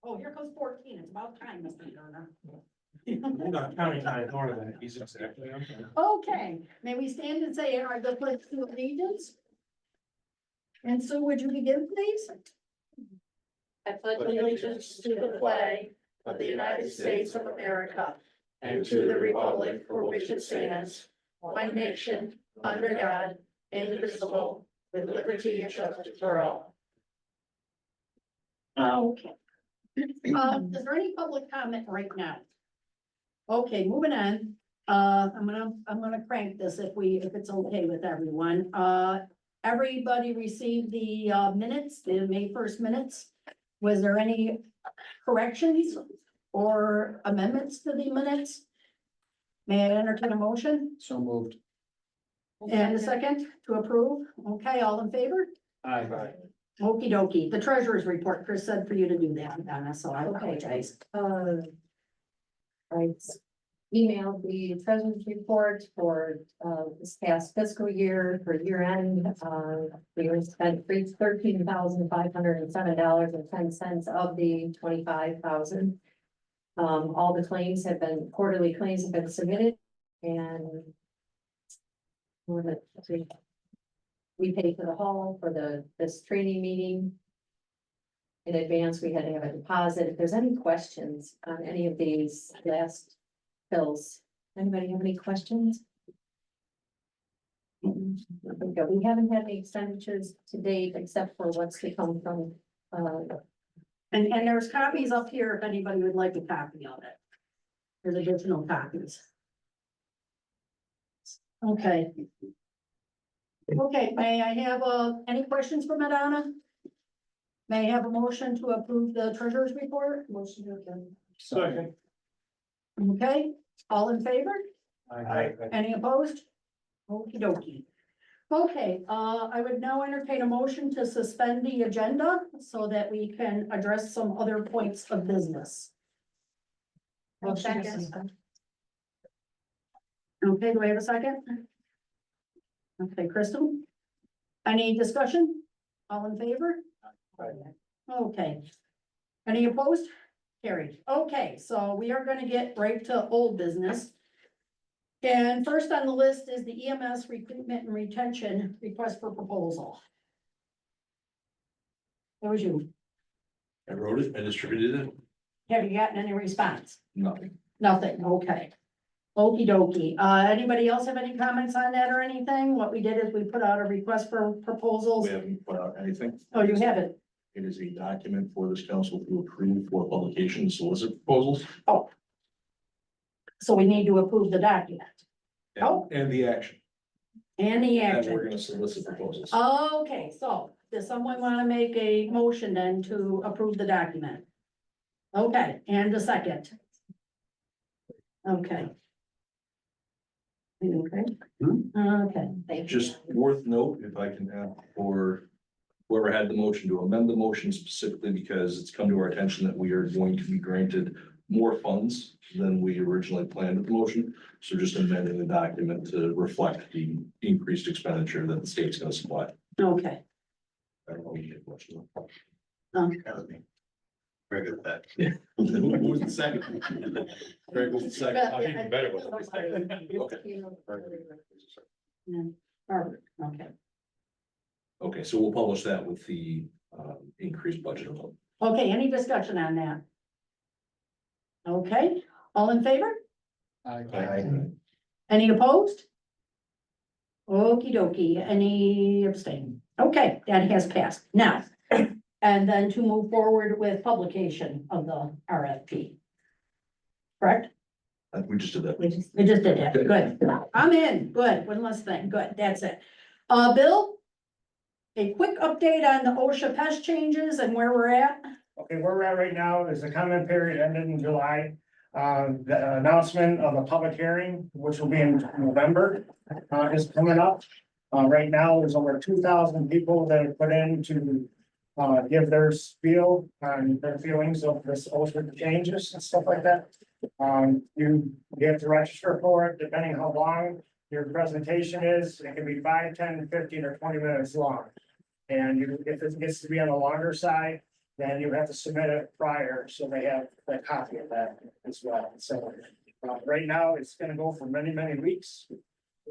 Oh, here goes 14. It's about time, Mr. Turner. We're not counting on nor that. He's exactly on time. Okay, may we stand and say our the pledge to allegiance? And so would you begin, please? I pledge allegiance to the flag of the United States of America and to the republic for which it stands, one nation, under God, indivisible, with liberty and justice for all. Okay. Is there any public comment right now? Okay, moving on. I'm gonna crank this if it's okay with everyone. Everybody received the minutes, the May 1st minutes. Was there any corrections or amendments to the minutes? May I entertain a motion? So moved. And a second to approve? Okay, all in favor? Aye. Okey dokey. The treasurer's report, Chris said for you to do that, Donna, so I apologize. I emailed the treasurer's report for, this past fiscal year for year end. We were spent $13,507.10 of the 25,000. All the claims have been, quarterly claims have been submitted and we paid for the hall for this training meeting. In advance, we had to have a deposit. If there's any questions on any of these last bills, anybody have any questions? We haven't had any expenditures to date except for what's to come from, And there's copies up here if anybody would like a copy of it. There's additional copies. Okay. Okay, may I have, any questions for Madonna? May I have a motion to approve the treasurer's report? Motion to approve. Second. Okay, all in favor? Aye. Any opposed? Okey dokey. Okay, I would now entertain a motion to suspend the agenda so that we can address some other points of business. Okay, do I have a second? Okay, Crystal? Any discussion? All in favor? Okay. Any opposed? Carried. Okay, so we are gonna get right to old business. And first on the list is the EMS recruitment and retention request for proposal. That was you. I wrote it, I distributed it, Have you gotten any response? nothing. Nothing, okay. Okey dokey. Anybody else have any comments on that or anything? What we did is we put out a request for proposals. We haven't put out anything. Oh, you have it? It is a document for this council to approve for publication and solicit proposals. So we need to approve the document Oh. And the action. and the And we're action. gonna solicit proposals. Okay, so does someone want to make a motion then to approve the document? Okay, and a second. Okay. You okay? Okay, thank you. Just worth note, if I can have for whoever had the motion to amend the motion specifically because it's come to our attention that we are going to be granted more funds than we originally planned with the motion. So just amending the document to reflect the increased expenditure that the state's gonna supply. okay. I don't know if you have a question. Um, That was me. Very good at that. Yeah. Who was the second? Greg was the second. Yeah, yeah, even better with I- Okay. Yeah, Barbara, okay. Okay, so we'll publish that with the increased budget amount. Okay, any discussion on that? Okay, all in favor? Any opposed? Okey dokey, any abstain? Okay, that has passed. Now, and then to move forward with publication of the RFP. Correct? We just did that. We just did that. Good. I'm in. Good. One less thing. Good. That's it. Bill? A quick update on the OSHA pest changes and where we're at? Okay, where we're at right now is the comment period ended in July. The announcement of a public hearing, which will be in November, is coming up. Right now, there's over 2,000 people that have put in to give their spiel on their feelings of this OSHA changes and stuff like that. You have to register for it, depending how long your presentation is. It can be 5, 10, 15, or 20 minutes long. And if it gets to be on the longer side, then you have to submit it prior, so they have a copy of that as well. So right now, it's gonna go for many, many weeks, the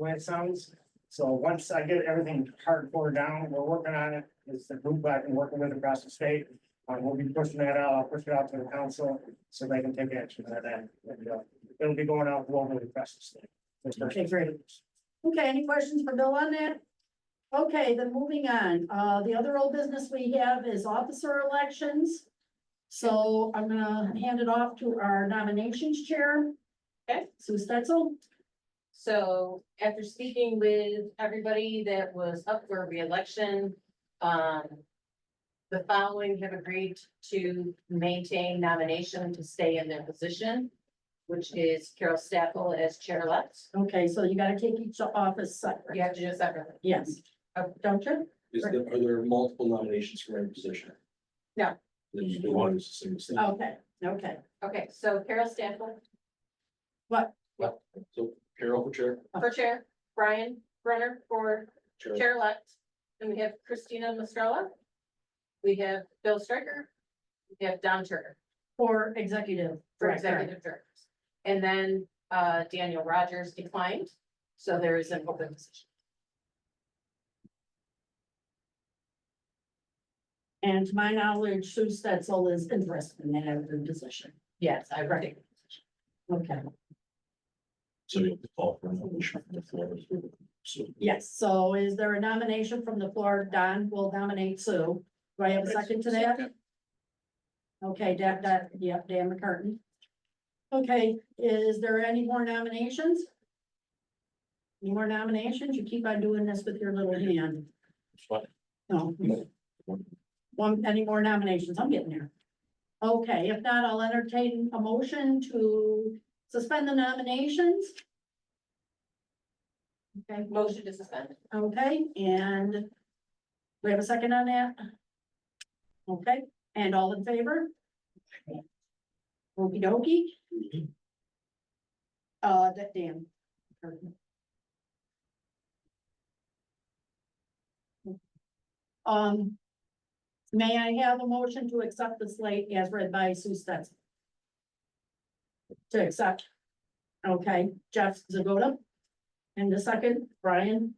way it sounds. So once I get everything hardcore down, we're working on it. It's the group I've been working with across the state. We'll be pushing that out. I'll push it out to the council so they can take action on that. And, it'll be going out globally across the state. Okay, great. Okay, any questions for Bill on that? Okay, then moving on, the other old business we have is officer elections. So I'm gonna hand it off to our nominations chair. Okay. Sue Stetzel. So after speaking with everybody that was up for reelection, the following have agreed to maintain nomination to stay in their position, which is Carol Staffel as chair-elect. Okay, so you gotta take each office separate. You have to do it separately. Yes, don't you? Are there multiple nominations for any position? No. Then you do one as a single thing. Okay, okay. Okay, so Carol Staffel What? So Carol for chair? for chair, Brian Brunner for chair-elect, and we have Christina Mastrella. We have Bill Stryker, we have Don Turner For executive. for director. executive directors. And then Daniel Rogers declined, so there is an open position. And to my knowledge, Sue Stetzel is interested in that open position. Yes, I read. Okay, So you have to call for a nomination from the floor. So yes, so is there a nomination from the floor? Don will nominate Sue. Do I have a second to that? Okay, Dan McCartan. Okay, is there any more nominations? Any more nominations? You keep on doing this with your little hand. No. Any more nominations? I'm getting there. Okay, if not, I'll entertain a motion to suspend the nominations. Okay, Motion to suspend. okay, and we have a second on that? Okay, and all in favor? Okey dokey. That Dan. May I have a motion to accept the slate as read by Sue Stetson? To accept. Okay, Jeff Zagoda. And the second, Brian.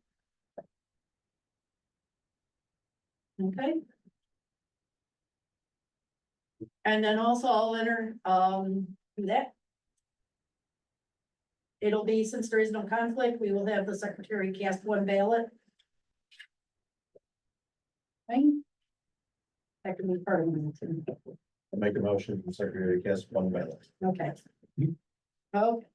Okay. And then also I'll enter, do that. It'll be, since there is no conflict, we will have the secretary cast one ballot. Okay. That can be part of the motion. I make a motion for secretary to cast one ballot. Okay. Okay.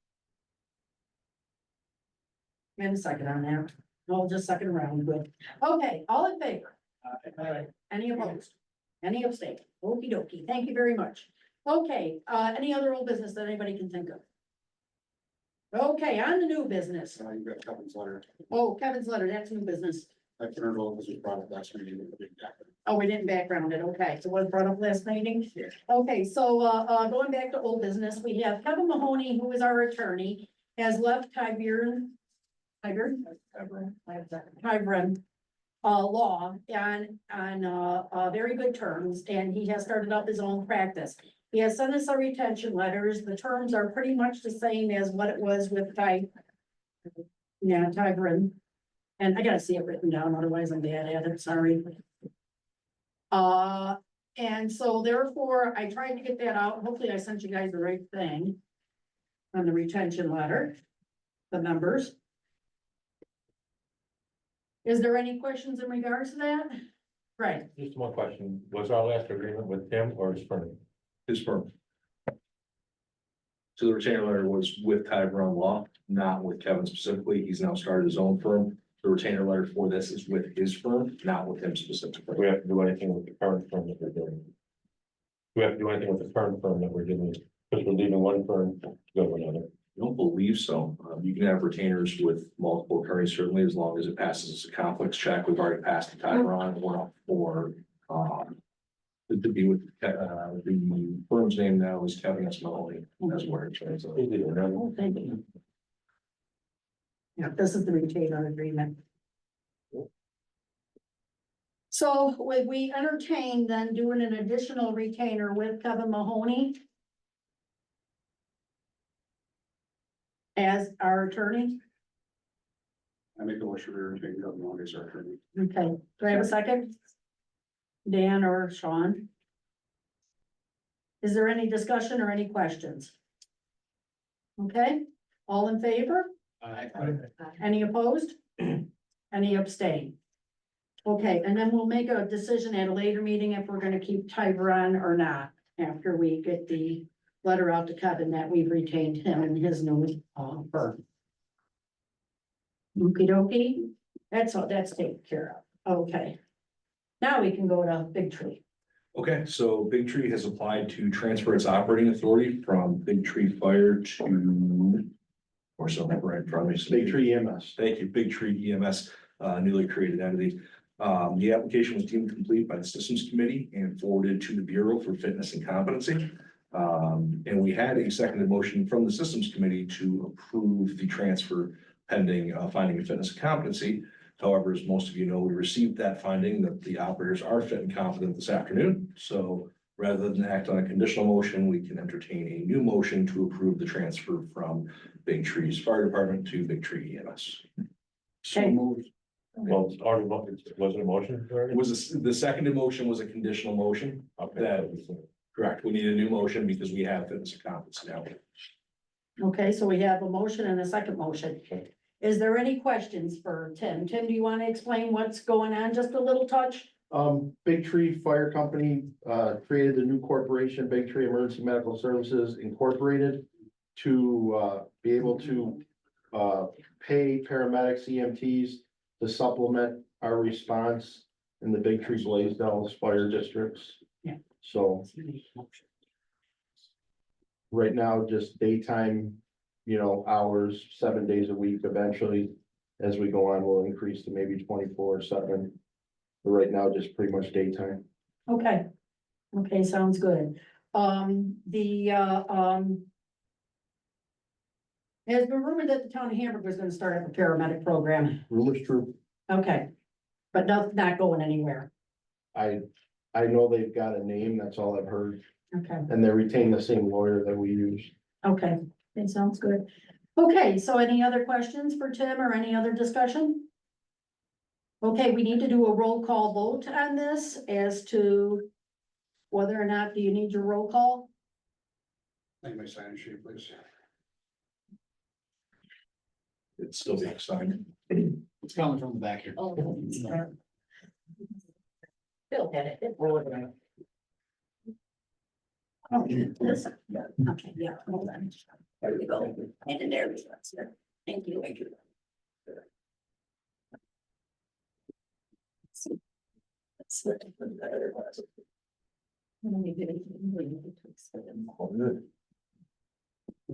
And a second on that. I'll just second around, good. Okay, all in favor? Any opposed? Any abstain? Okey dokey. Thank you very much. Okay, any other old business that anybody can think of? Okay, on the new business. You've got Kevin's letter. Oh, Kevin's letter, that's new business. I can remember this was brought up last meeting. Oh, we didn't background it. Okay, so what brought up last meeting? Okay, so, going back to old business, we have Kevin Mahoney, who is our attorney, has left Tyburn, law on very good terms, and he has started up his own practice. He has sent us our retention letters. The terms are pretty much the same as what it was with Tyburn. And I gotta see it written down, otherwise I'm bad at it, sorry. And so therefore, I tried to get that out. Hopefully I sent you guys the right thing on the retention letter, the members. Is there any questions in regards to that? Right, Just one question. Was our last agreement with him or his firm? His firm. So the retainer letter was with Tyburn Law, not with Kevin specifically. He's now started his own firm. The retainer letter for this is with his firm, not with him Do specifically. we have to do anything with the current firm that we're doing? Do we have to do anything with the current firm that we're doing? Because we're leaving one firm to go to another. I don't believe so. You can have retainers with multiple attorneys, certainly as long as it passes a conflicts check. We've already passed the Tyburn. We're up for, to be with, the firm's name now is Kevin S. Mahoney. That's where it's. oh, thank you. Yeah, this is the retainer agreement. So would we entertain then doing an additional retainer with Kevin Mahoney? As our attorney? I make a motion to retain Kevin Mahoney as our attorney. Okay, do I have a second? Dan or Sean? Is there any discussion or any questions? Okay, all in favor? Any opposed? Any abstain? Okay, and then we'll make a decision at a later meeting if we're gonna keep Tiber on or not, after we get the letter out to Kevin that we've retained him in his new firm. Okey dokey, that's all, that's taken care of, okay. Now we can go to Big Tree. Okay, so Big Tree has applied to transfer its operating authority from Big Tree Fire to. Or something right in front of me. Big Tree EMS. Thank you, Big Tree EMS, newly created entity. The application was deemed complete by the Systems Committee and forwarded to the Bureau for Fitness and Competency. And we had a seconded motion from the Systems Committee to approve the transfer pending finding of fitness and competency. However, as most of you know, we received that finding that the operators are fit and competent this afternoon. So rather than act on a conditional motion, we can entertain a new motion to approve the transfer from Big Tree's Fire Department to Big Tree EMS. Okay. moved. Well, it's already, was it a motion? It was, the seconded motion was a conditional motion. Okay. Correct. We need a new motion because we have fitness and competency now. Okay, so we have a motion and a second motion. Is there any questions for Tim? Tim, do you want to explain what's going on? Just a little touch? Big Tree Fire Company, created a new corporation, Big Tree Emergency Medical Services Incorporated, to, be able to, pay paramedics, EMTs to supplement our response in the Big Tree Blaisdell's fire districts. Yeah. So right now, just daytime, hours, 7 days a week. Eventually, as we go on, we'll increase to maybe 24/7. But right now, just pretty much daytime. Okay. Okay, sounds good. Has been rumored that the town of Hamburg was gonna start up a paramedic program. Rumors true. Okay. But not going anywhere. I know they've got a name, that's all I've heard, Okay, and they retain the same lawyer that we use. okay, it sounds good. Okay, so any other questions for Tim or any other discussion? Okay, we need to do a roll call vote on this as to whether or not, do you need your roll call? Make my sign sheet, please. It's still being signed. It's coming from the back here. Oh, Bill had it. Oh, this, yeah, okay, yeah, hold on. There we go. And there we go. Thank you. Thank you.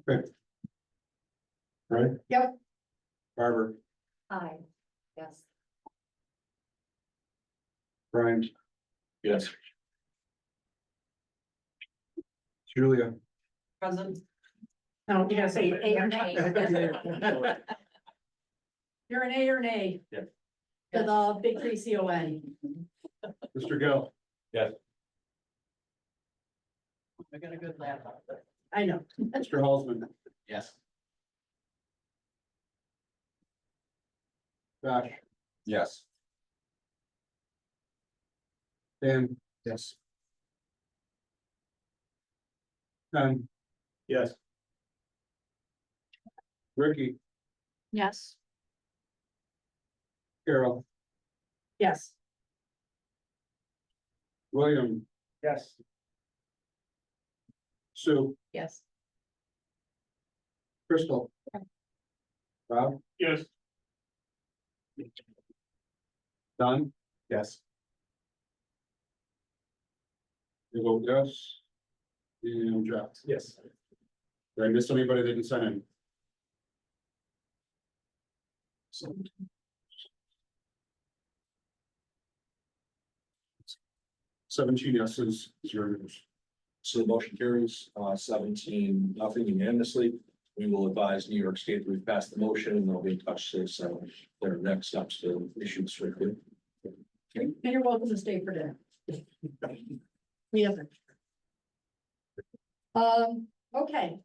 Okay. Right? Yep. Barber, Aye. Yes. Brian, Yes. Julia. Present. No, you gotta say A or nay. You're an A or nay? Yes. To the Big Tree CON. Mr. Gill. Yes. I got a good laugh out there. I know. Mr. Halsman. Yes. Josh. Yes. Dan. Yes. Ken. Yes. Ricky, Yes. Carol, Yes. William, Yes. Sue, Yes. Crystal. Rob, Yes. Don. Yes. You vote yes. And Jeff. Yes. Did I miss anybody that didn't sign in? 17 yeses, 0 noes. So the motion carries 17, nothing unanimously. We will advise New York State that we've passed the motion and they'll be in touch to their next steps to issue the circuit. And you're welcome to stay for dinner. Yeah. Okay,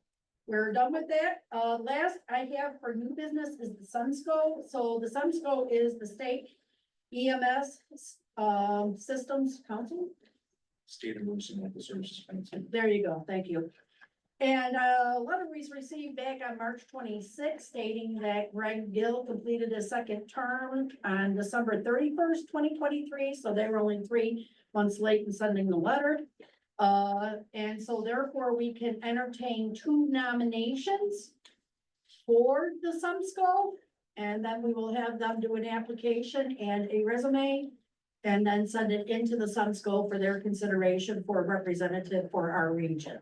we're done with that. Last I have for new business is the SunSco. So the SunSco is the state EMS, Systems Council. State Emergency Medical Services Council. There you go, thank you. And a letter was received back on March 26th stating that Greg Gill completed his second term on December 31st, 2023. So they were only 3 months late in sending the letter. And so therefore we can entertain 2 nominations for the SumSco. And then we will have them do an application and a resume. And then send it into the SumSco for their consideration for a representative for our region.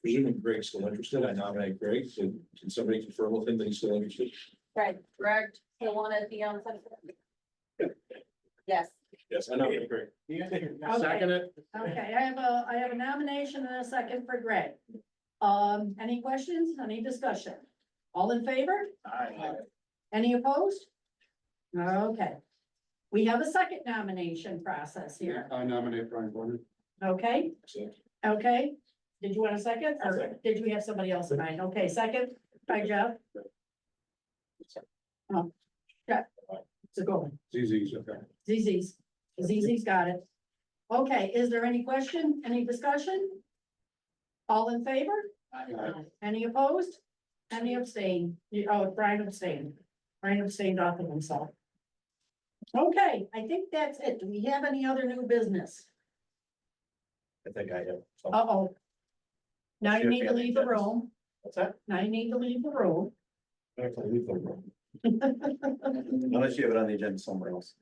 Presuming Greg's still interested, I nominate Greg. Can somebody confirm with him that he's still interested? Right, correct. You want to be on something? Yes. Yes, I nominate Greg. Second it. Okay, I have a nomination and a second for Greg. Any questions, any discussion? All in favor? Aye. Any opposed? Okay. We have a second nomination process here, I nominate Brian Bonner. okay? Okay, did you want a second, I'll or second. did you have somebody else in mind? Okay, second by Jeff. Oh, yeah, it's a good one. ZZ's, okay. ZZ's got it. Okay, is there any question, any discussion? All in favor? Any opposed? Any abstain? Oh, Brian abstained. Brian abstained off of himself. Okay, I think that's it. Do we have any other new business? I think I have. Uh-oh. Now you need to leave the room. What's that? Now you need to leave the room. I have to leave the room. Unless you have it on the agenda somewhere else.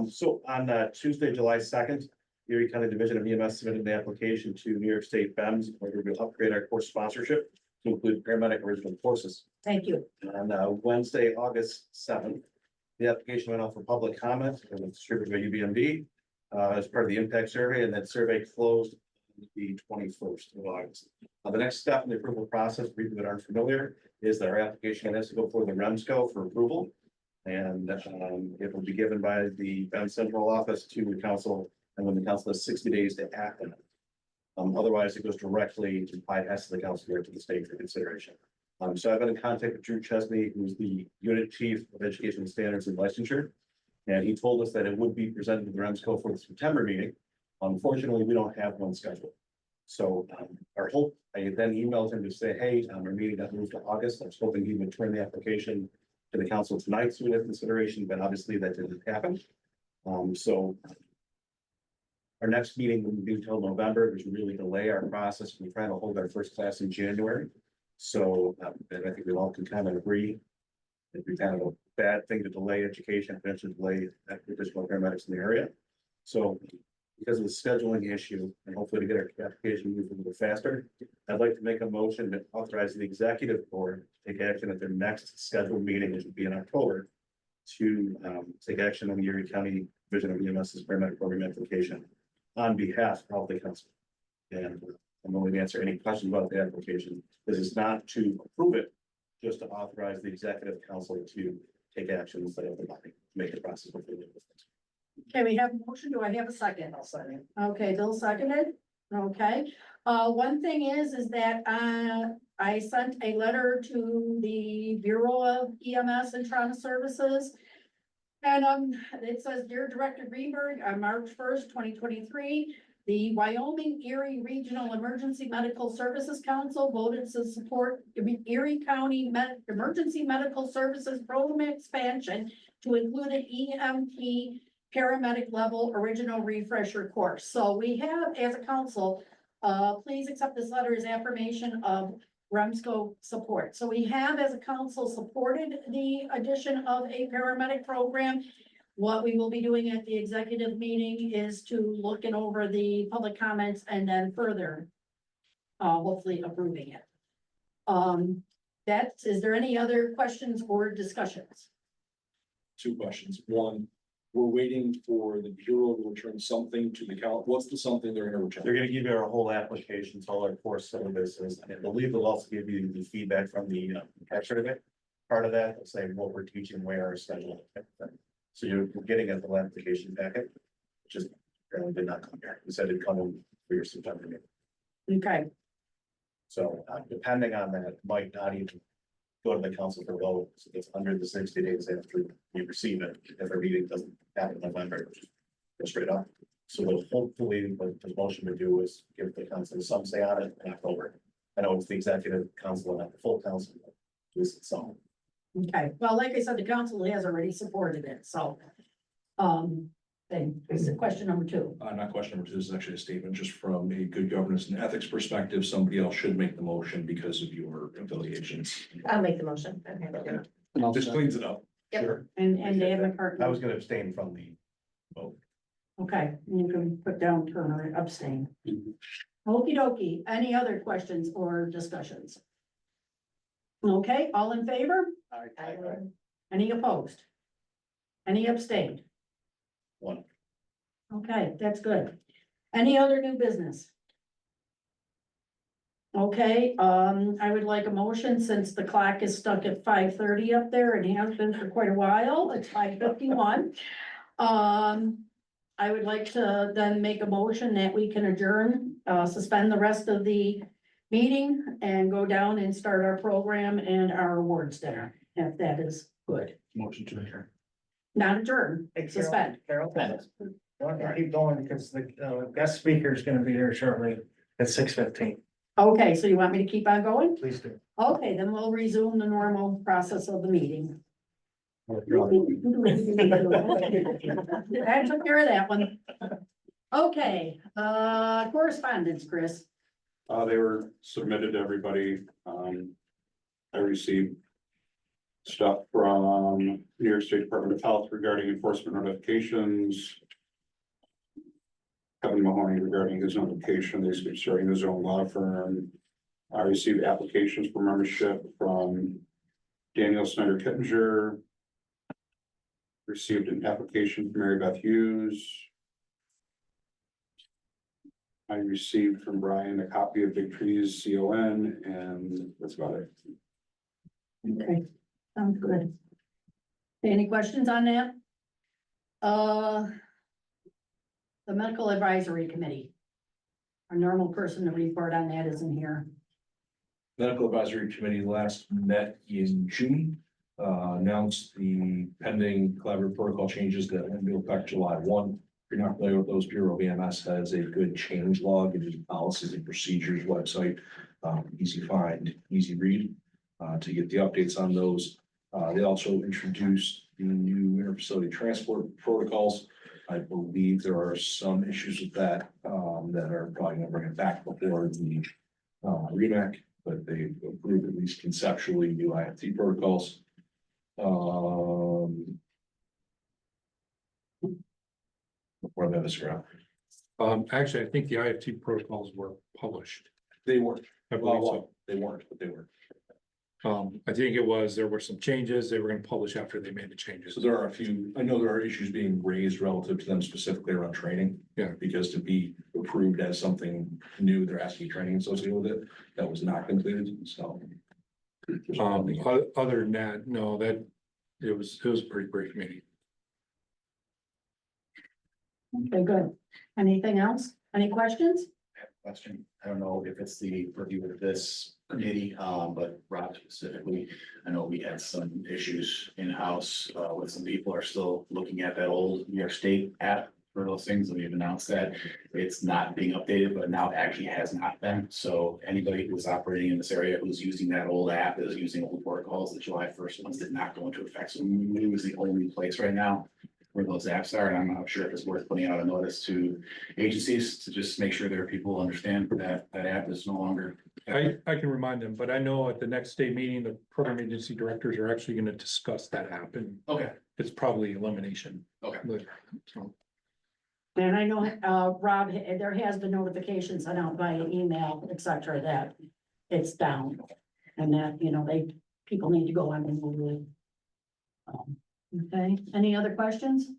So on Tuesday, July 2nd, Erie County Division of EMS submitted an application to New York State WEREMS, where we will upgrade our course sponsorship to include paramedic original courses. Thank you. On Wednesday, August 7th, the application went out for public comment and was distributed by UBMD as part of the impact survey, and that survey closed the 21st of August. The next step in the approval process, for people that aren't familiar, is that our application has to go for the REMSCO for approval. And it will be given by the Bend Central Office to the council, and when the council has 60 days to act on it. Otherwise, it goes directly to bypass the council here to the state for consideration. So I've been in contact with Drew Chesney, who's the unit chief of education standards and licensure. And he told us that it would be presented to the REMSCO for the September meeting. Unfortunately, we don't have one scheduled. So our hope, I then emailed him to say, hey, our meeting got moved to August. I was hoping he would turn the application to the council tonight, so we have consideration, but obviously that didn't happen. So our next meeting wouldn't be until November, which would really delay our process. We're trying to hold our first class in January. So and I think we all can kind of agree. It'd be kind of a bad thing to delay education, potentially delay additional paramedics in the area. So because of the scheduling issue, and hopefully to get our application moving a little faster, I'd like to make a motion to authorize the executive board to take action at their next scheduled meeting, which would be in October, to take action on the Erie County Division of EMS's paramedic program application on behalf of the council. And I'm willing to answer any questions about the application. This is not to approve it, just to authorize the executive council to take action instead of the body, make the process. Okay, we have a motion. Do I have a second? I'll second. Okay, Bill seconded. Okay, one thing is that I sent a letter to the Bureau of EMS and Trauma Services. And it says, Dear Director Greenberg, on March 1st, 2023, the Wyoming-Erie Regional Emergency Medical Services Council voted to support Erie County Emergency Medical Services Program expansion to include an EMT paramedic level original refresher course. So we have, as a council, please accept this letter as affirmation of REMSCO support. So we have, as a council, supported the addition of a paramedic program. What we will be doing at the executive meeting is to looking over the public comments and then further, hopefully approving it. Is there any other questions or discussions? 2 questions. One, we're waiting for the Bureau to return something to the council. What's the something they're gonna return? They're gonna give you our whole application, all our course syllabuses, and I believe they'll also give you the feedback from the tech survey. Part of that, they'll say what we're teaching, where our schedule. So you're getting a full application packet. just apparently did not come here. He said it'd come in for your September meeting. Okay, So depending on that, it might not even go to the council for vote. So it's under the 60 days after you receive it, if a meeting doesn't happen in November, just go straight up. So what hopefully what the motion to do is give the council some say on it in October. I know it's the executive council and not the full council, but at least it's some. okay. Well, like I said, the council has already supported it, so. Then this is question number 2. Not question number 2, this is actually a statement just from a good governance and ethics perspective. Somebody else should make the motion because of your affiliations. I'll make the motion. Okay. And I'll Just cleans it up. Yep. Sure. And Dan I McCartney. was gonna abstain from the vote. Okay, you can put down Turner abstain. Mhm. Okey dokey. Any other questions or discussions? Okay, all in favor? Any opposed? Any abstained? One. Okay, that's good. Any other new business? Okay, I would like a motion since the clock is stuck at 5:30 up there and has been for quite a while. It's 5:51. I would like to then make a motion that we can adjourn, suspend the rest of the meeting and go down and start our program and our awards dinner, if that is good. Motion to adjourn. Not adjourn, suspend. Carol, I want to keep going because the guest speaker is gonna be here shortly at 6:15. Okay, so you want me to keep on going? Please do. Okay, then we'll resume the normal process of the meeting. I took care of that one. Okay, correspondence, Chris. They were submitted to everybody. I received stuff from New York State Department of Health regarding enforcement notifications. Kevin Mahoney regarding his notification, he's starting his own law firm. I received applications for membership from Daniel Snyder Kittinger. Received an application from Mary Beth Hughes. I received from Brian a copy of Big Trees CON, and that's about it. Okay, sounds good. Any questions on that? The medical advisory committee. Our normal person to report on that isn't here. Medical Advisory Committee last met in June. Announced the pending collaborative protocol changes that will be effect July 1. If you're not familiar with those, Bureau of EMS has a good change log. It is policies and procedures website. Easy find, easy read, to get the updates on those. They also introduced the new interfacility transport protocols. I believe there are some issues with that, that are probably gonna bring it back before the REMAC, but they approved at least conceptually new IFT protocols. Before that is around. Actually, I think the IFT protocols were published. They weren't, I believe so. well, they weren't, but they were. I think it was, there were some changes they were gonna publish after they made the changes. So there are a few, I know there are issues being raised relative to them specifically around training. Yeah. Because to be approved as something new, there has to be training associated with it. That was not completed, so. Other than that, no, that, it was a pretty brief meeting. Okay, good. Anything else? Any questions? Question. I don't know if it's the purview of this committee, but Rob specifically, I know we had some issues in-house, with some people are still looking at that old New York State app for those things, and we've announced that it's not being updated, but now it actually has not been. So anybody who's operating in this area who's using that old app is using old protocols. The July 1st ones did not go into effect. So New is the only place right now where those apps are, and I'm not sure if it's worth putting out a notice to agencies to just make sure their people understand that that app is no longer. I can remind them, but I know at the next state meeting, the program agency directors are actually gonna discuss that app, and Okay, it's probably elimination. okay. But, so, And I know, Rob, there has been notifications sent out via email, et cetera, that it's down. And that, you know, people need to go on and move it. Okay, any other questions?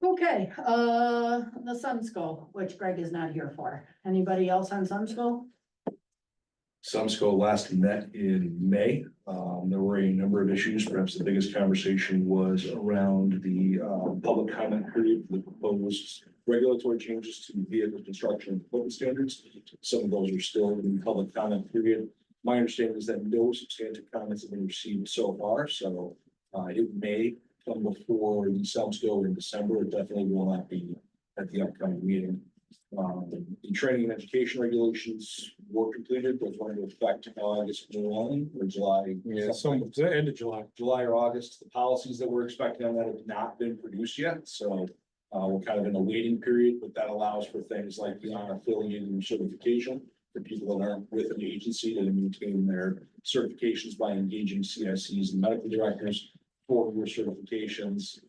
Okay, the Sun School, which Greg is not here for. Anybody else on Sun School? Sumsco last met in May. There were a number of issues. Perhaps the biggest conversation was around the public comment period for the proposed regulatory changes to vehicle construction and equipment standards. Some of those are still in the public comment period. My understanding is that no substantive comments have been received so far, so it may come before the Sumsco in December. It definitely will not be at the upcoming meeting. The training and education regulations were completed, those went into effect August 1 or July. Yeah, some, the end of July. July or August. The policies that we're expecting on that have not been produced yet, so we're kind of in a waiting period, but that allows for things like the unaffiliated certification for people that aren't with an agency to maintain their certifications by engaging CICs and medical directors for your certifications,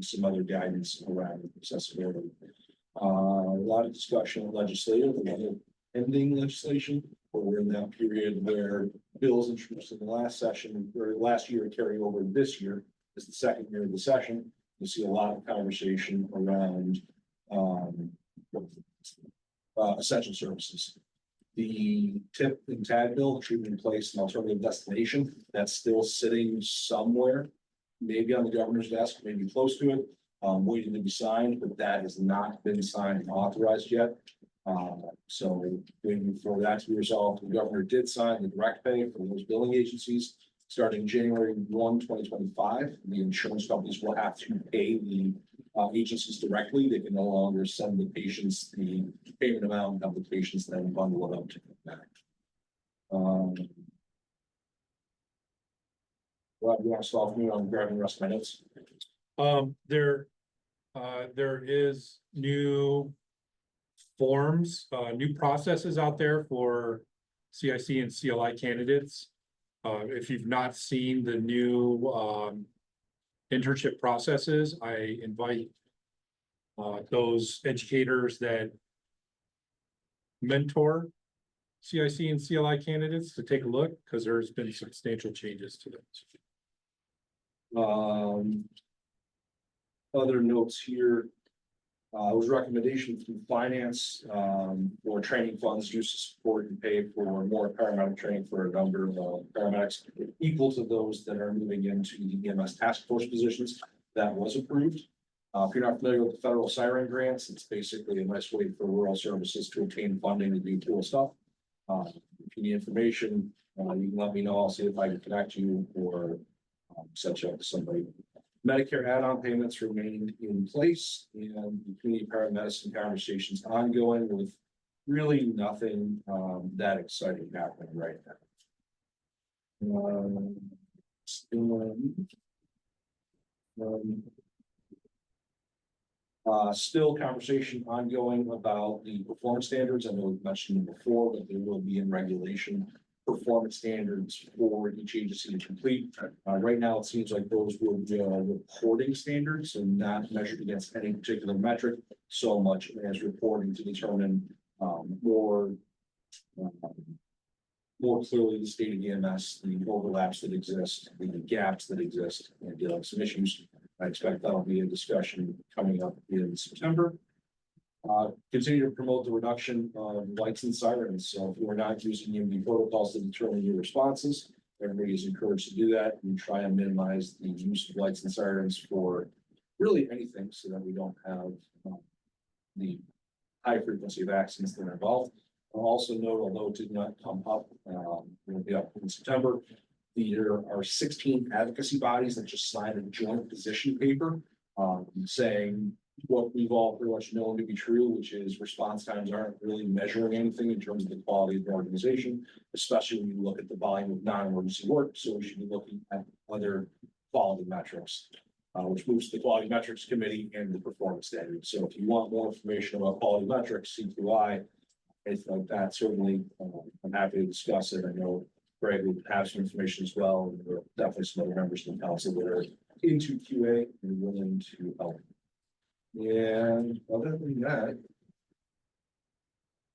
some other guidance around accessibility. A lot of discussion on legislative, a lot of pending legislation, but we're in that period where bills introduced in the last session or last year carry over this year is the second year of the session. You see a lot of conversation around essential services. The tip and tag bill, treatment in place and alternative destination, that's still sitting somewhere, maybe on the governor's desk, maybe close to it. Waiting to be signed, but that has not been signed and authorized yet. So waiting for that to be resolved. The governor did sign the direct pay for those billing agencies starting January 1, 2025. The insurance companies will have to pay the agencies directly. They can no longer send the patients the payment amount of the patients then bundle it up to them back. Rob, you want to start me on grabbing the rest of my notes? There is new forms, new processes out there for CIC and CLI candidates. If you've not seen the new, internship processes, I invite those educators that mentor CIC and CLI candidates to take a look, because there's been substantial changes to them. Other notes here. Was recommendation from finance, for training funds used to support and pay for more paramedic training for a number of paramedics equal to those that are moving into the EMS task force positions. That was approved. If you're not familiar with the federal siren grants, it's basically a nice way for rural services to obtain funding to do cool stuff. If you need information, you can let me know. I'll see if I can connect you or set you up with somebody. Medicare add-on payments remained in place and the community paramedicine conversations ongoing with really nothing that exciting happening right now. Still conversation ongoing about the performance standards. I know we've mentioned them before, but they will be in regulation. Performance standards for each agency to complete. Right now, it seems like those will be reporting standards and not measured against any particular metric so much as reporting to determine more clearly the state of EMS, the overlaps that exist, the gaps that exist, and dealing with some issues. I expect that'll be a discussion coming up in September. Continue to promote the reduction of lights and sirens. So if you are not using EMD protocols to determine your responses, everybody is encouraged to do that and try and minimize the use of lights and sirens for really anything so that we don't have the high frequency of accidents that are involved. I'll also note, although it did not come up, will be up in September. There are 16 advocacy bodies that just signed a joint position paper saying what we've all pretty much known to be true, which is response times aren't really measuring anything in terms of the quality of the organization, especially when you look at the volume of non-emergency work. So we should be looking at other quality metrics, which moves to the quality metrics committee and the performance standards. So if you want more information about quality metrics, CQI, anything like that, certainly I'm happy to discuss it. I know Greg would have some information as well, and there are definitely some other members of the council that are into QA and willing to help. And other than that,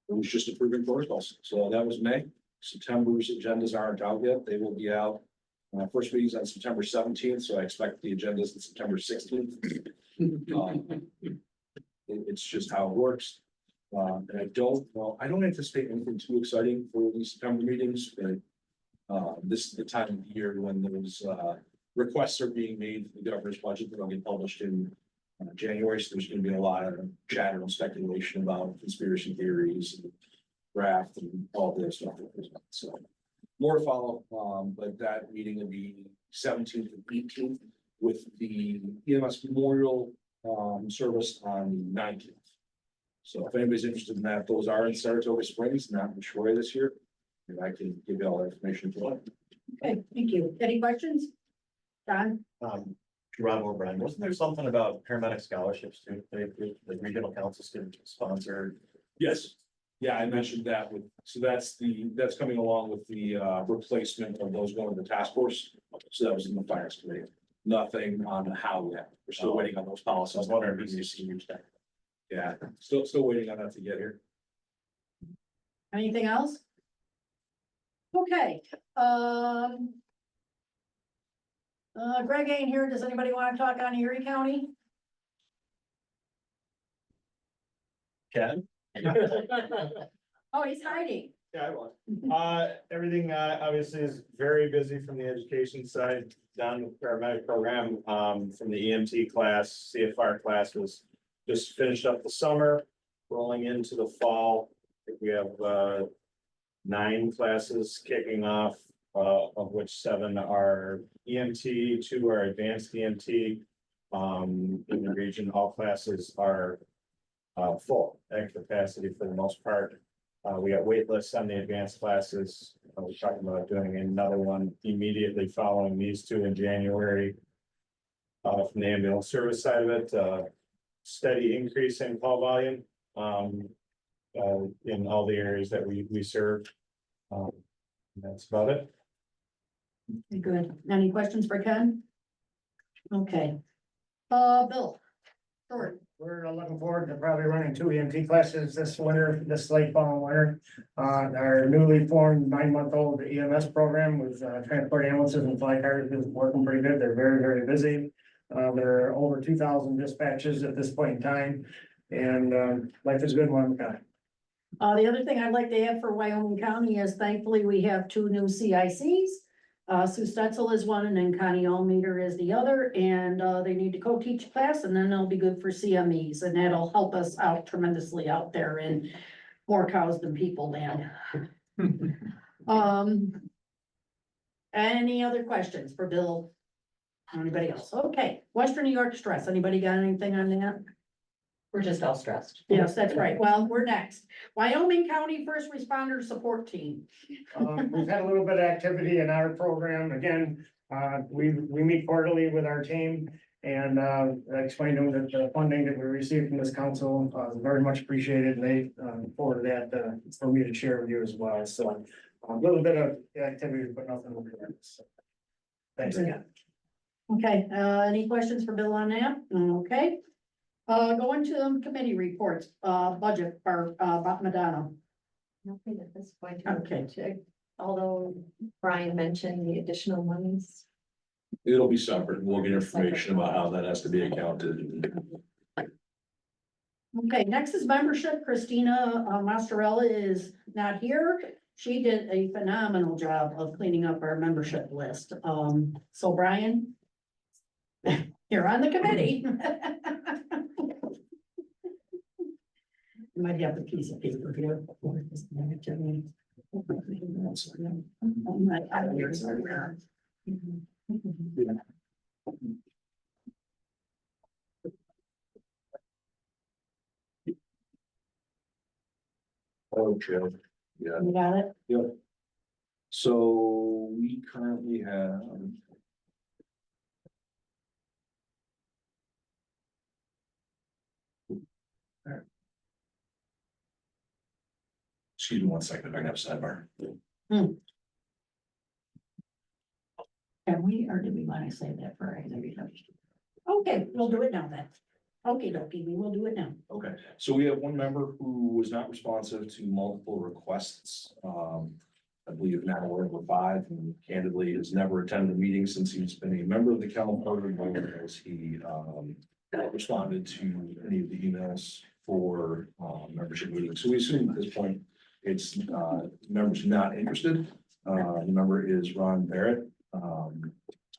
it was just approving protocols. So that was May. September's agendas aren't out yet. They will be out. First meeting's on September 17th, so I expect the agendas on September 16th. It's just how it works. And I don't anticipate anything too exciting for these September meetings, but this is the time of year when those requests are being made for the governor's budget that will get published in January. So there's gonna be a lot of chatter and speculation about conspiracy theories and draft and all this stuff. So more to follow, but that meeting will be 17th and 18th with the EMS Memorial service on 19th. So if anybody's interested in that, those are in Saratoga Springs, not in Troy this year. And I can give you all the information for it. Okay, thank you. Any questions? Don? Rob O'Brien, wasn't there something about paramedic scholarships too? The regional councils can sponsor. Yes, yeah, I mentioned that with, so that's coming along with the replacement of those going to the task force. So that was in the finance committee. Nothing on how yet. We're still waiting on those policies. I was wondering if you see seniors there. Yeah, still waiting on that to get here. Anything else? Okay, Greg ain't here. Does anybody want to talk on Erie County? Ken? Oh, he's hiding. Yeah, I was. Everything, obviously is very busy from the education side, down the paramedic program, from the EMT class, CFR class was just finished up the summer, rolling into the fall. I think we have, 9 classes kicking off, of which 7 are EMT, 2 are advanced EMT. In the region, all classes are, full at capacity for the most part. We got wait lists on the advanced classes. We're talking about doing another one immediately following these 2 in January. From the ambulance service side of it, steady increase in call volume, in all the areas that we serve. That's about it. Good. Any questions for Ken? Okay. Bill. Short. We're looking forward to probably running 2 EMT classes this winter, this late fall and winter. Our newly formed 9-month-old EMS program with transport ambulances and fly cars is working pretty good. They're very, very busy. There are over 2,000 dispatches at this point in time, and life is good one guy. The other thing I'd like to add for Wyoming County is thankfully we have 2 new CICs. Sue Stetzel is one and then Connie Allmeter is the other, and they need to co-teach class and then they'll be good for CMEs, and that'll help us out tremendously out there in more cows than people land. Any other questions for Bill? Anybody else? Okay, Western New York stress. Anybody got anything on that? We're just all stressed. Yes, that's right. Well, we're next. Wyoming County First Responder Support Team. We've had a little bit of activity in our program. Again, we meet quarterly with our team. And I explained to them that the funding that we received from this council is very much appreciated. And they forwarded that for me to share with you as well. So a little bit of activity, but nothing over there. So, thanks again. Okay, any questions for Bill on that? Okay. Going to committee reports, budget for Madonna. Nothing at this point. Okay. Although Brian mentioned the additional monies. It'll be separate. We'll get information about how that has to be accounted. Okay, next is membership. Christina Mastarella is not here. She did a phenomenal job of cleaning up our membership list. So Brian, you're on the committee. You might have the piece of paper here. Okay, yeah. You got it? Yep. So we currently have. Excuse me 1 second, I can have sidebar. Can we, or do we want to say that for every time? Okay, we'll do it now then. Okay, Dokie, we will do it now. Okay, so we have 1 member who was not responsive to multiple requests. I believe now we're over 5, and candidly has never attended a meeting since he's been a member of the Cal Board, as he responded to any of the emails for, membership meetings. So we assume at this point, it's, members not interested. The member is Ron Barrett.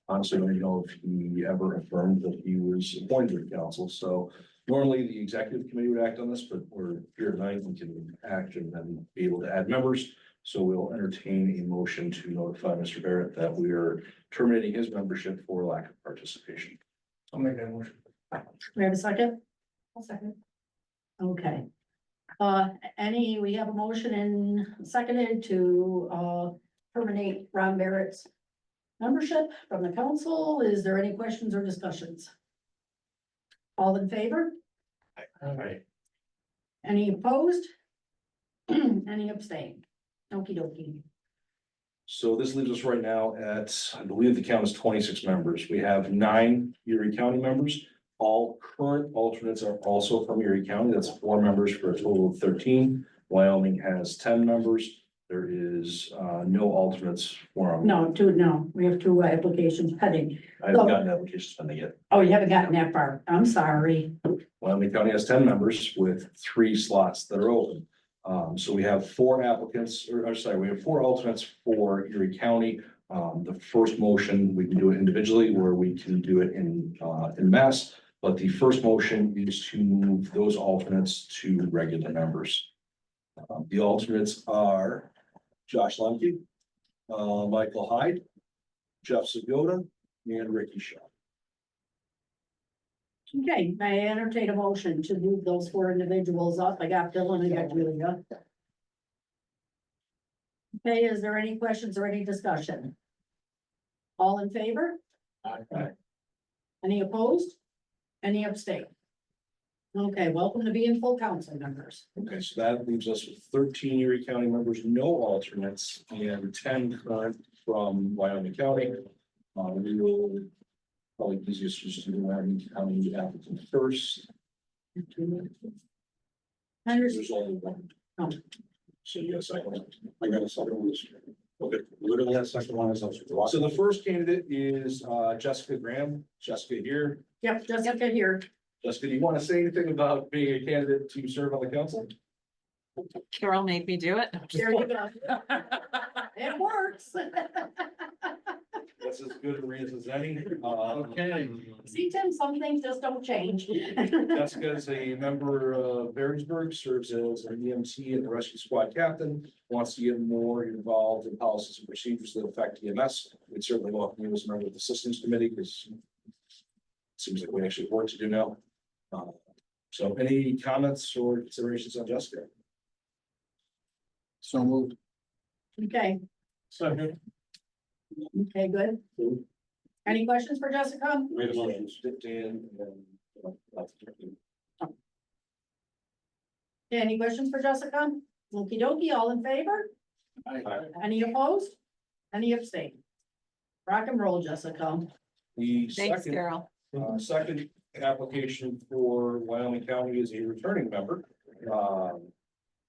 Honestly, I don't know if he ever affirmed that he was appointed to the council, so normally the executive committee would act on this, but we're here tonight, we can act and then be able to add members. So we'll entertain a motion to notify Mr. Barrett that we are terminating his membership for lack of participation. I'll make that motion. We have a second? I'll second. Okay. We have a motion and seconded to, terminate Ron Barrett's membership from the council. Is there any questions or discussions? All in favor? Any opposed? Any abstain? Okey dokey. So this leaves us right now at, I believe the count is 26 members. We have 9 Erie County members. All current alternates are also from Erie County. That's 4 members for a total of 13. Wyoming has 10 members. There is no alternates for them. No, we have 2 applications pending. I haven't gotten applications pending yet. Oh, you haven't gotten that far. I'm sorry. Wyoming County has 10 members with 3 slots that are open. So we have 4 applicants, we have 4 alternates for Erie County. The first motion, we can do it individually, or we can do it in mass. But the first motion is to move those alternates to regular members. The alternates are Josh Lemke, Michael Hyde, Jeff Zagoda, and Ricky Shaw. Okay, I entertain a motion to move those 4 individuals up. I got Dylan, I got Julia. Okay, is there any questions or any discussion? All in favor? Any opposed? Any abstain? Okay, welcome to being full council members. Okay, so that leaves us with 13 Erie County members, no alternates, and 10 current from Wyoming County. We will probably easiest just to do Wyoming County applicant first. Henderson, There's only one. Oh. So you got a second one? I got a second one. Okay. Literally, that second one is. So the first candidate is Jessica Graham. Jessica here. yep, Jessica here. Jessica, do you want to say anything about being a candidate to serve on the council? Carol made me do it. There you go. It works. That's as good a reason as any. Okay. See, Tim, some things just don't change. Jessica is a member of Berringsburg, serves as an EMT and the rescue squad captain, wants to get more involved in policies and procedures that affect EMS. We'd certainly welcome you as a member of the systems committee, because it seems like we actually have work to do now. So any comments or considerations on Jessica? So moved. Okay, Second. okay, good. Any questions for Jessica? Made a motion. Dan and, Okay, any questions for Jessica? Okey dokey, all in favor? Any opposed? Any abstain? Rock and roll, Jessica. the Thanks, second Carol. Second application for Wyoming County is a returning member.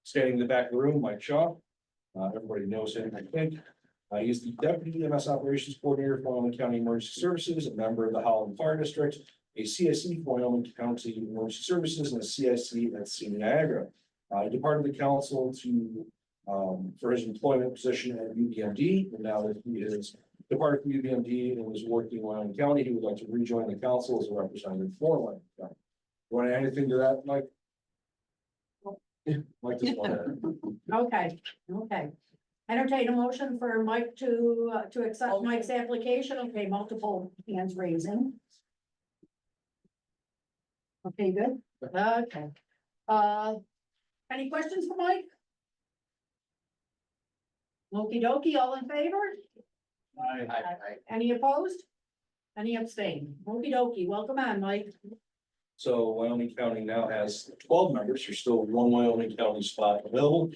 Standing in the back of the room, Mike Shaw. Everybody knows him, I think. He's the Deputy EMS Operations Coordinator for Wyoming County Emergency Services, a member of the Holland Fire District, a CIC for Wyoming County Emergency Services, and a CIC at Senior Niagara. He departed the council to, for his employment position at UBMD, and now that he is departed from UBMD and was working in Wyoming County, he would like to rejoin the council as a representative for Wyoming County. Want to add anything to that, Mike? Mike just wanted to. Okay. Entertain a motion for Mike to accept Mike's application. Okay, multiple hands raising. Okay, good. Okay. Any questions for Mike? Okey dokey, all in favor? Any opposed? Any abstain? Okey dokey, welcome on, Mike. So Wyoming County now has 12 members. There's still 1 Wyoming County spot available.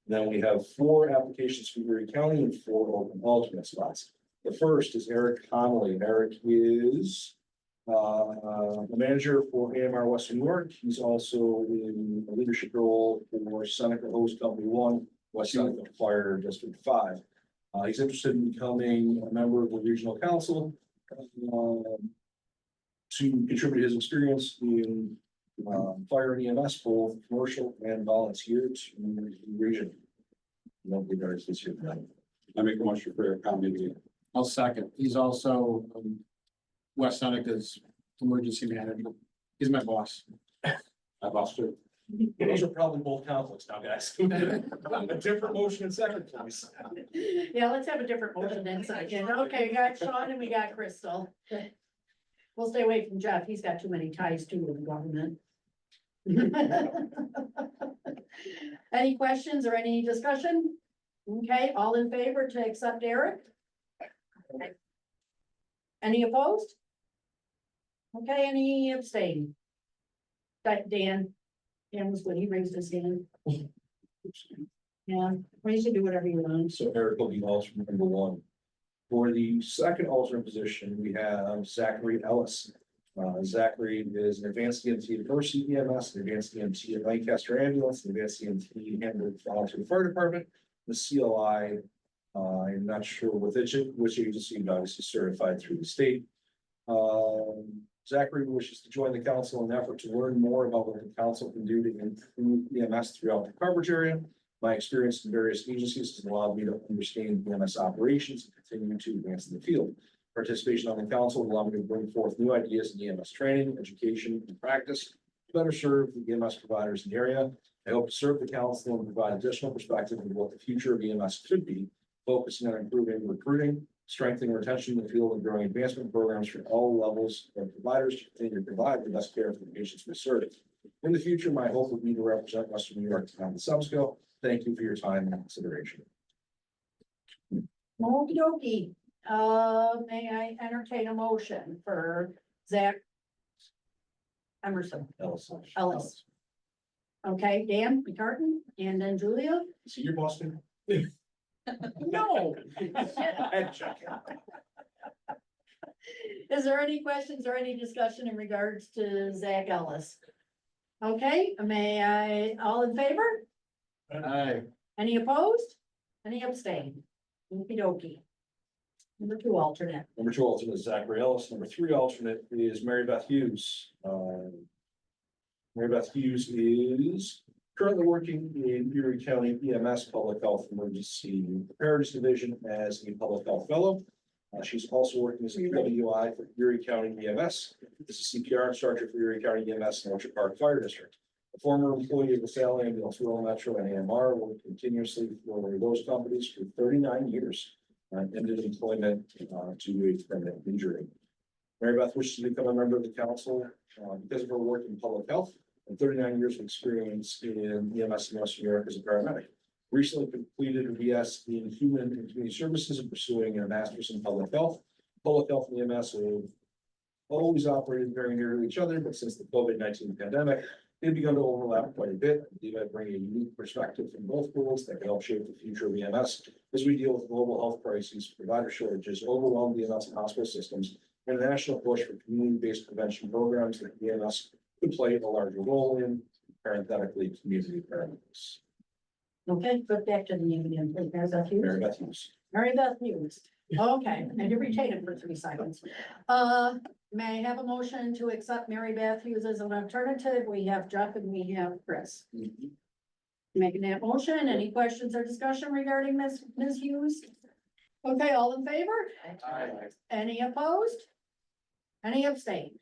Then we have 4 applications from Erie County and 4 open alternate spots. The first is Eric Connolly. Eric is the manager for AMR Western New York. He's also in a leadership role for Seneca Hose Company 1, West Seneca Fire District 5. He's interested in becoming a member of the regional council to contribute his experience in Fire and EMS, both commercial and volunteer to the region. Nobody does this year. I make a motion for a committee. I'll second. He's also, West Seneca's emergency manager. He's my boss. I lost it. Those are probably both conflicts now, guys. A different motion and second, please. Yeah, let's have a different motion then second. Okay, we got Sean and we got Crystal. We'll stay away from Jeff. He's got too many ties too with the government. Any questions or any discussion? Okay, all in favor to accept Eric? Any opposed? Okay, any abstain? Dan was good, he raised his hand. Yeah, well, you should do whatever you want. So Eric will be alternate number one. For the second alternate position, we have Zachary Ellis. Zachary is an advanced EMT at Mercy EMS, an advanced EMT at Lancaster Ambulance, an advanced EMT Hamburg Volunteer Fire Department, the CLI. I'm not sure which agency, but obviously certified through the state. Zachary wishes to join the council in an effort to learn more about what the council can do to improve EMS throughout the coverage area. My experience in various agencies has allowed me to understand EMS operations and continue to advance in the field. Participation on the council will allow me to bring forth new ideas in EMS training, education, and practice to better serve the EMS providers in the area. I hope to serve the council and provide additional perspective of what the future of EMS could be, focusing on improving recruiting, strengthening retention in the field, and growing advancement programs for all levels of providers to continue to provide the best care for the patients we serve. In the future, my hope would be to represent Western New York on the subscale. Thank you for your time and consideration. Okey dokey. May I entertain a motion for Zach Emerson Ellis? Okay, Dan McCartan and then Julia? See your Boston? No. Head check. Is there any questions or any discussion in regards to Zach Ellis? Okay, may I, all in favor? Aye. Any opposed? Any abstain? Okey dokey. Number two alternate. Number two alternate is Zachary Ellis. Number three alternate is Mary Beth Hughes. Mary Beth Hughes is currently working in Erie County EMS Public Health Emergency Preparedness Division as a public health fellow. She's also working as a PWI for Erie County EMS, as a CPR instructor for Erie County EMS and Orchard Park Fire District. A former employee of the Sally Ambulance, Rural Metro, and AMR, worked continuously for those companies for 39 years. Ended employment to a permanent injury. Mary Beth wishes to become a member of the council because of her work in public health and 39 years of experience in EMS in Western New York as a paramedic. Recently completed a BS in Human and Community Services and pursuing a master's in public health. Public health and EMS have always operated very near to each other, but since the COVID-19 pandemic, they've begun to overlap quite a bit. I believe I bring a unique perspective from both worlds that can help shape the future of EMS as we deal with global health crises, provider shortages, overwhelmed EMS and hospital systems, and a national push for community-based prevention programs that EMS could play a larger role in, parenthetically, community paramedics. Okay, go back to the name again, please. Mary Beth Hughes. Mary Beth Hughes. Mary Beth Hughes. Okay, and you retain it for 3 seconds. May I have a motion to accept Mary Beth Hughes as an alternative? We have Jeff and we have Chris. Making that motion. Any questions or discussion regarding Ms. Hughes? Okay, all in favor? Aye. Any opposed? Any abstain?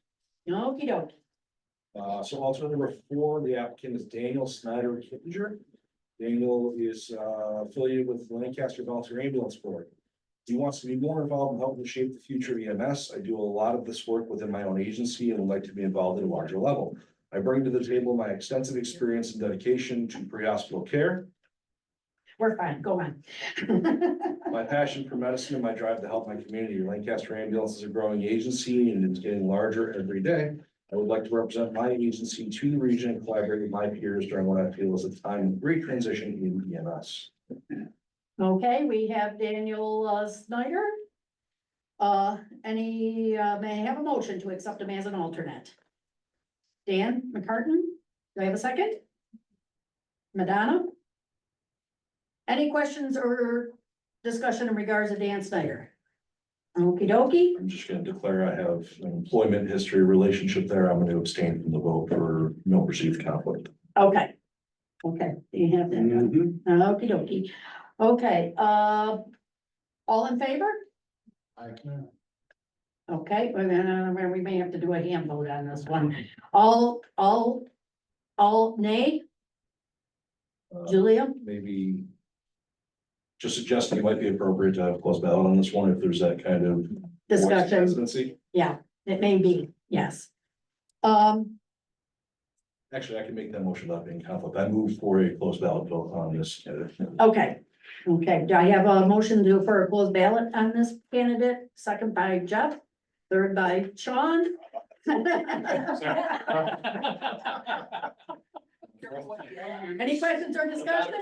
Okey dokey. So alternate number 4, the applicant is Daniel Snyder Kittinger. Daniel is affiliated with Lancaster Volunteer Ambulance Board. He wants to be more involved in helping to shape the future of EMS. I do a lot of this work within my own agency and would like to be involved at a larger level. I bring to the table my extensive experience and dedication to pre-hospital care, We're fine, go on. my passion for medicine, and my drive to help my community. Lancaster Ambulance is a growing agency and it's getting larger every day. I would like to represent my agency to the region and collaborate with my peers during what I feel is a time of great transition in EMS. Okay, we have Daniel Snyder. May I have a motion to accept him as an alternate? Dan McCartan, do I have a second? Madonna? Any questions or discussion in regards to Dan Snyder? Okey dokey. I'm just gonna declare I have an employment history relationship there. I'm gonna abstain from the vote for no perceived conflict. Okay. Okay, you have that done. Okey dokey. Okay, all in favor? Okay, well, then, we may have to do a hand vote on this one. All nay? Julia? Maybe just suggesting it might be appropriate to have a closed ballot on this one if there's that kind of Discussion, hesitancy. yeah, it may be, yes. Actually, I can make that motion without being conflict. I move for a closed ballot vote on this candidate. Okay, okay, do I have a motion for a closed ballot on this candidate? Second by Jeff, third by Sean. Any questions or discussions?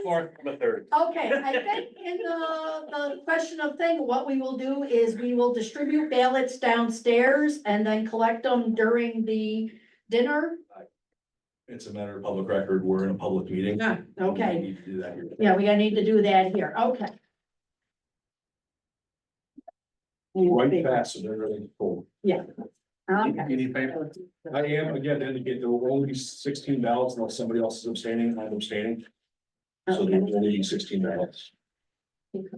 The third. Okay, I think in the question of thing, what we will do is we will distribute ballots downstairs and then collect them during the dinner. It's a matter of public record. We're in a public meeting. Yeah, okay. We need to do that here. Yeah, we gotta need to do that here, okay. Right fast, so they're really cool. Okay, You need paper? I am, again, to indicate there will only be 16 ballots unless somebody else is abstaining. I'm abstaining. So there will only be 16 ballots. Because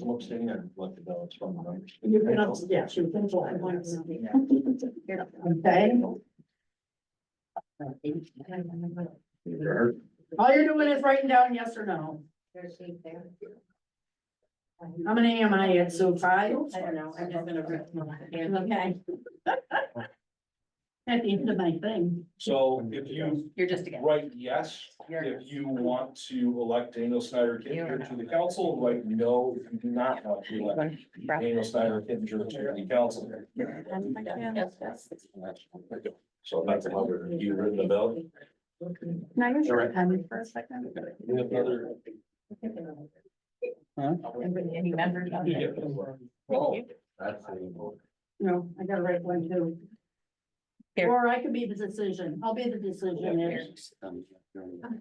I'm abstaining, I collect the ballots from the members. You can, yeah, you can fly once. Okay. All you're doing is writing down yes or no. How many am I at, so 5? I don't know, I'm just gonna. Okay. At the end of my thing. So if you You're just again. write yes, if you want to elect Daniel Snyder Kittinger to the council, write no, if you do not want to elect Daniel Snyder Kittinger to the council. So that's another, you written the bill? Now you're Sure. for a second. We have another. Any members? Oh, that's a- No, I gotta write one too. Here. Or I could be the decision, I'll be the decision here.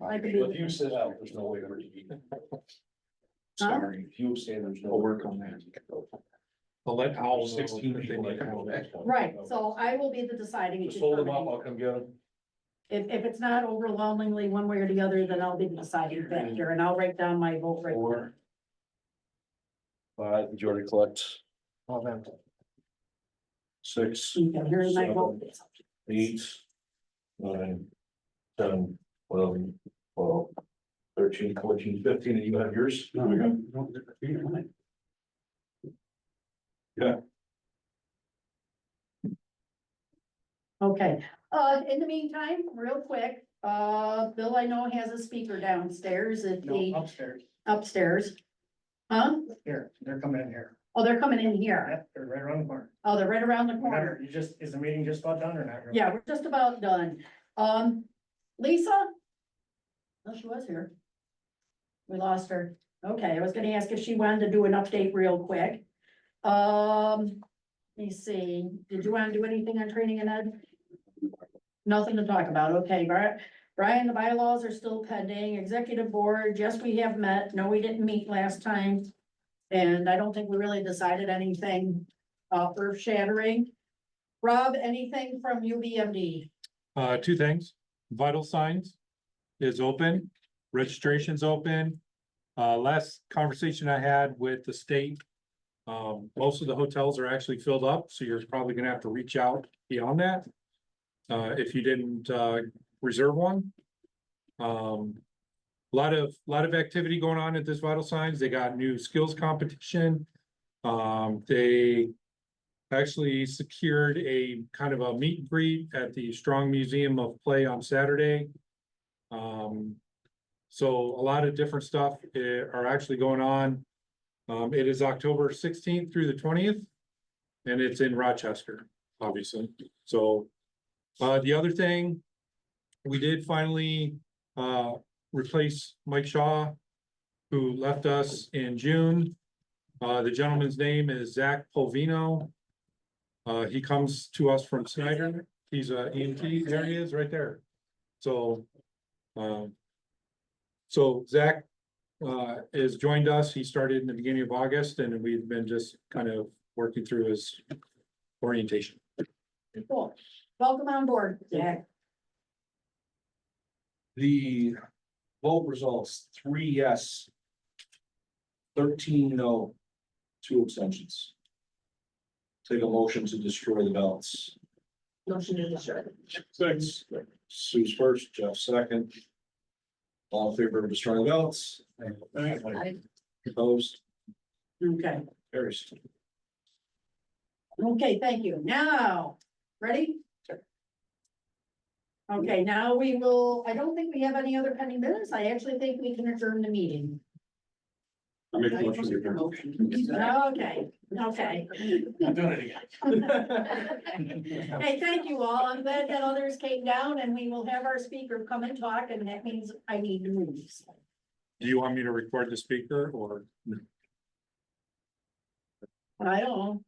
I could If be, you sit out, there's no way for you to be. Sorry, if you abstain, there's no work on that. I'll let Al 16 people that come back. right, so I will be the deciding. Just hold them up, I'll come get them. If it's not overwhelmingly one way or the other, then I'll be the deciding factor, and I'll write down my vote right. 4, 5, majority collect. 6, Okay, here's my vote. 8, 9, 10, 11, 12, 13, 14, 15, and you have yours? Yeah. Okay, in the meantime, real quick, Bill, I know has a speaker downstairs, if No, he, upstairs, upstairs. Huh? here, they're coming in here. Oh, they're coming in here. Yep, they're right around the corner. Oh, they're right around the Whatever, corner. you just, is the meeting just about done or not? Yeah, we're just about done. Lisa? Oh, she was here. We lost her. Okay, I was gonna ask if she wanted to do an update real quick. Let me see, did you wanna do anything on training and ed? Nothing to talk about, okay, Brian, the bylaws are still pending, executive board, yes, we have met, no, we didn't meet last time. And I don't think we really decided anything, earth shattering. Rob, anything from UBMD? 2 things. Vital Signs is open, registration's open. Last conversation I had with the state, most of the hotels are actually filled up, so you're probably gonna have to reach out beyond that. If you didn't, reserve one. Lot of activity going on at this Vital Signs. They got new skills competition. They actually secured a kind of a meet and greet at the Strong Museum of Play on Saturday. So a lot of different stuff are actually going on. It is October 16th through the 20th. And it's in Rochester, obviously. So the other thing, we did finally replace Mike Shaw, who left us in June. The gentleman's name is Zach Polvino. He comes to us from Snyder. He's a EMT. There he is, right there. So Zach has joined us. He started in the beginning of August and we've been just kind of working through his orientation. Cool. Welcome on board, Zach. The vote results, 3 yes. 13 no, 2 abstentions. Take a motion to destroy the ballots. Motion to destroy. Thanks. Sue's first, Jeff second. All in favor of destroying the ballots? Aye. Opposed? Okay, Carries. okay, thank you. Now, ready? Okay, now we will, I don't think we have any other pending business. I actually think we can adjourn the meeting. I make a motion to adjourn. Okay, okay. I'm doing it again. Hey, thank you all. I'm glad that others came down and we will have our speaker come and talk, and that means I need to move. Do you want me to record the speaker or? I don't know.